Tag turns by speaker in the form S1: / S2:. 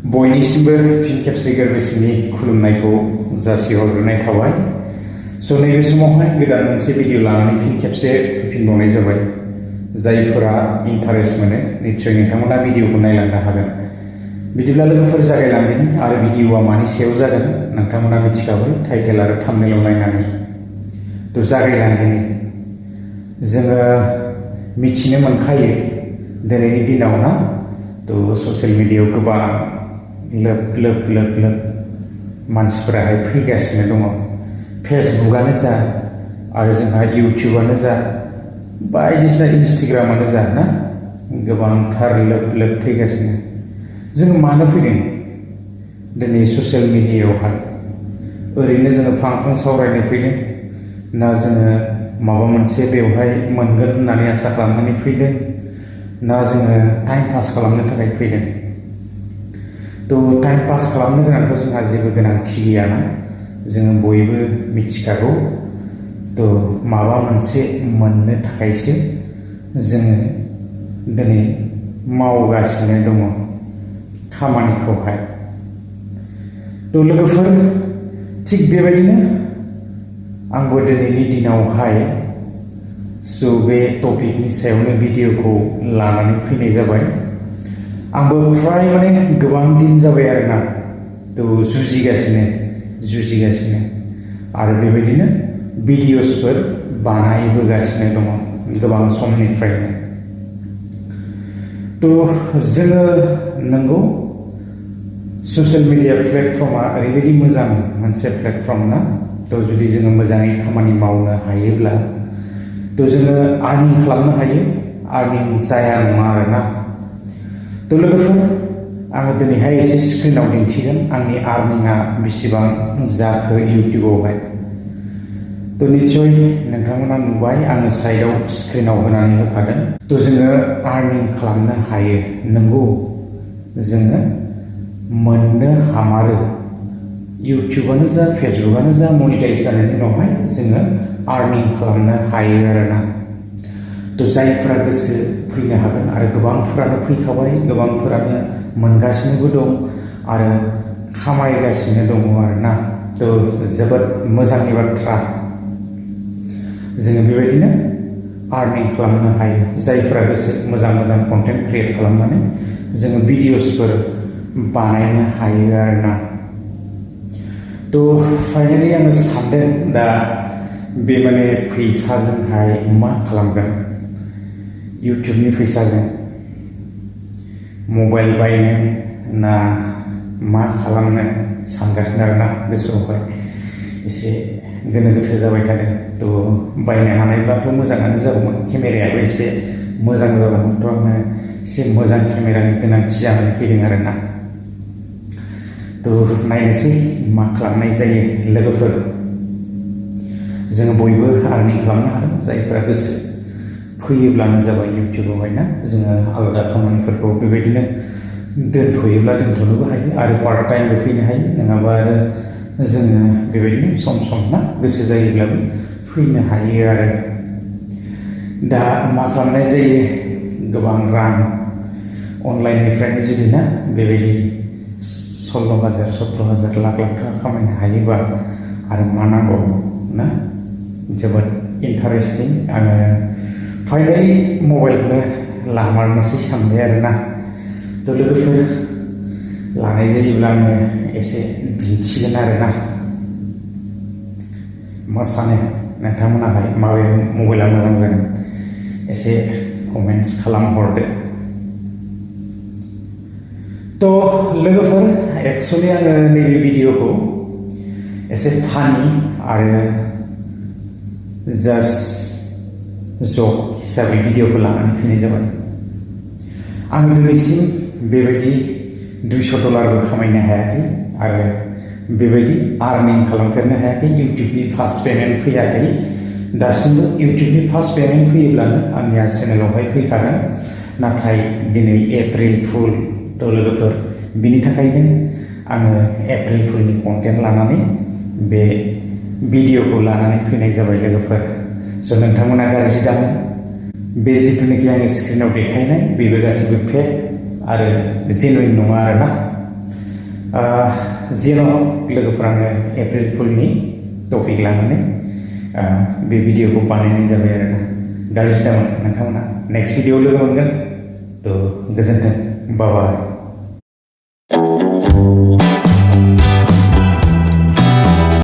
S1: बयनिसिमबो फिन खेबसे गोरबोसिनि खुलुमनायखौ जासिहरग्रोनाय थाबाय। स' नैबे समावहाय गोदान मोनसे भिडिअ लानानै फिन खेबसे फैफिनबावनाय जाबाय। जायफोरा इन्टारेस्ट मोनो निश्चय नोंथांमोना भिडिअखौ नायलांनो हागोन। बिदिब्ला लोगोफोर जागायलांदिनि आरो भिडिअआ मानि सायाव जागोन नोंथांमोना मिथिखाबाय टाइटेल आरो थाम्बनेइलाव नायनानै। थ' जागायलांदिनि जोङो मिथिनो मोनखायो दिनैनि दिनाव ना थ' ससियेल मिडियायाव गोबां लोब मानसिफोराहाय फैगासिनो दङ। फेसबुकआनो जा आरो जोंहा इउटिउबआनो जा बायदिसिना इन्सटाग्रामानो जा ना गोबांथार लोब फैगासिनो। जोङो मानो फैदों दिनै ससियेल मिडियायावहाय? ओरैनो जोङो फां सावरायनो फैदों ना जोङो माबा मोनसे बेवहाय मोनगोन होननानै आसा खालामनानै फैदों ना जोङो टाइम पास खालामनो थाखाय फैदों? थ' टाइम पास खालामनो गोनांथ' जोंहा जेबो गोनांथि गैयाना, जोङो बयबो मिथिखागौ। थ' माबा मोनसे मोननो थाखायसो जोङो दिनै मावगासिनो दङ खामानिखौहाय। थ' लोगोफोर थिग बेबायदिनो आंबो दिनैनि दिनावहाय बे टपिकनि सायावनो भिडिअखौ लानानै फैनाय जाबाय। आंबो फ्राय गोबां दिन जाबाय आरोना थ' जुजिगासिनो आरो बेबायदिनो भिडिअसफोर बानायबोगासिनो दङ गोबां समनिफ्रायनो। थ' जोङो नंगौ ससियेल मिडिया प्लेटफर्मा ओरैबायदि मोजां मोनसे प्लेटफर्म ना, थ' जुदि जोङो मोजाङै खामानि मावनो हायोब्ला थ' जोङो आर्निं खालामनो हायो। आर्निं जाया नङा आरोना। थ' लोगोफोर आङो दिनैहाय एसे स्क्रिनाव दिन्थिगोन आंनि आर्निंआ बेसेबां जाखो इउटिउबावहाय। थ' निस्सय नोंथांमोना नुबाय आङो साइडआव स्क्रिनाव होनानै होखादों। थ' जोङो आर्निं खालामनो हायो। नंगौ जोङो मोननो हामारो। इउटिउबानो जा फेसबुकआनो जा मनिटाइज जानायनि उनावहाय जोङो आर्निं खालामनो हायो आरोना। थ' जायफोरा गोसो फैनो हागोन आरो गोबांफोरानो फैखाबाय, गोबांफोरानो मोनगासिनोबो दं आरो खामायगासिनो दङ आरोना। थ' जोबोद मोजांनि बाथ्रा। जोङो बेबायदिनो आर्निं खालामनो हायो। जायफोरा गोसो मोजां कन्टेन्ट क्रियेट खालामनानै जोङो भिडिअसफोर बानायनो हायो आरोना। थ' फाइनालि आङो सानदों दा बे फैसाजोंहाय मा खालामगोन। इउटिउबनि फैसाजों मबाइल बायनो ना मा खालामनो सानगासिनो आरोना। गोसोआवहाय एसे गोनो गोथो जाबाय थादों। थ' बायनो हानायब्लाथ' मोजाङानो जागौमोन, केमेरायाबो एसे मोजां जागौमोन। थ' आङो एसे मोजां केमेरानि गोनांथि जानानै फैदों आरोना। थ' नायनोसै मा खालामनाय जायो लोगोफोर। जोङो बयबो आर्निं खालामनो हागोन। जायफोरा गोसो फैयोब्लानो जाबाय इउटिउबावहाय ना। जोङो आलादा खामानिफोरखौ बेबायदिनो दोनथ'योब्ला दोनथ'नोबो हायो आरो पार्ट टाइमबो फैनो हायो। नङाबा आरो जोङो बेबायदिनो सम ना गोसो जायोब्लाबो फैनो हायो आरो। दा मा खालामनाय जायो, गोबां रां अनलाइननिफ्रायनो जुदि ना बेबायदि 16,000 17,000 लाख थाखा खामायनो हायोबा आरो मा नांगौ ना। जोबोद इन्टारेस्टिं। आङो फाइनालि मबाइलखौनो लामारनोसै सानबाय आरोना। थ' लोगोफोर लानाय जायोब्ला आङो एसे दिन्थिगोन आरोना। मा सानो नोंथांमोनाहाय माबे मबाइला मोजां जागोन एसे कमेन्ट्स खालामहरदो। थ' लोगोफोर एक्सुवेलि आङो नैबे भिडिअखौ एसे फानि आरो जास्ट जक हिसाबै भिडिअखौ लानानै फैनाय जाबाय। आं दिनैसिम बेबायदि $200 खामायनो हायाखै आरो बेबायदि आर्निं खालामफेरनो हायाखै। इउटिउबनि फार्स्ट पेमेन्ट फैयाखै दासिमबो। इउटिउबनि फार्स्ट पेमेन्ट फैयोब्लानो आंनिया चेनेलावहाय फैखागोन। नाथाय दिनै एप्रिल फुल। थ' लोगोफोर बिनि थाखायनो आङो एप्रिल फुलनि कन्टेन्ट लानानै बे भिडिअखौ लानानै फैनाय जाबाय लोगोफोर। स' नोंथांमोना गाज्रि दामोन। बे जिथुनाखि आङो स्क्रिनाव देखायनाय बेबो गासिबो फेक आरो जेनुइन नङा आरोना। जेन' लोगोफोरानो एप्रिल फुलनि टपिक लानानै बे भिडिअखौ बानायनाय जाबाय आरोना गाज्रि दामोन नोंथांमोना नेक्स्ट भिडिअ लोगो मोनगोन थ' गोजोन्थों बाय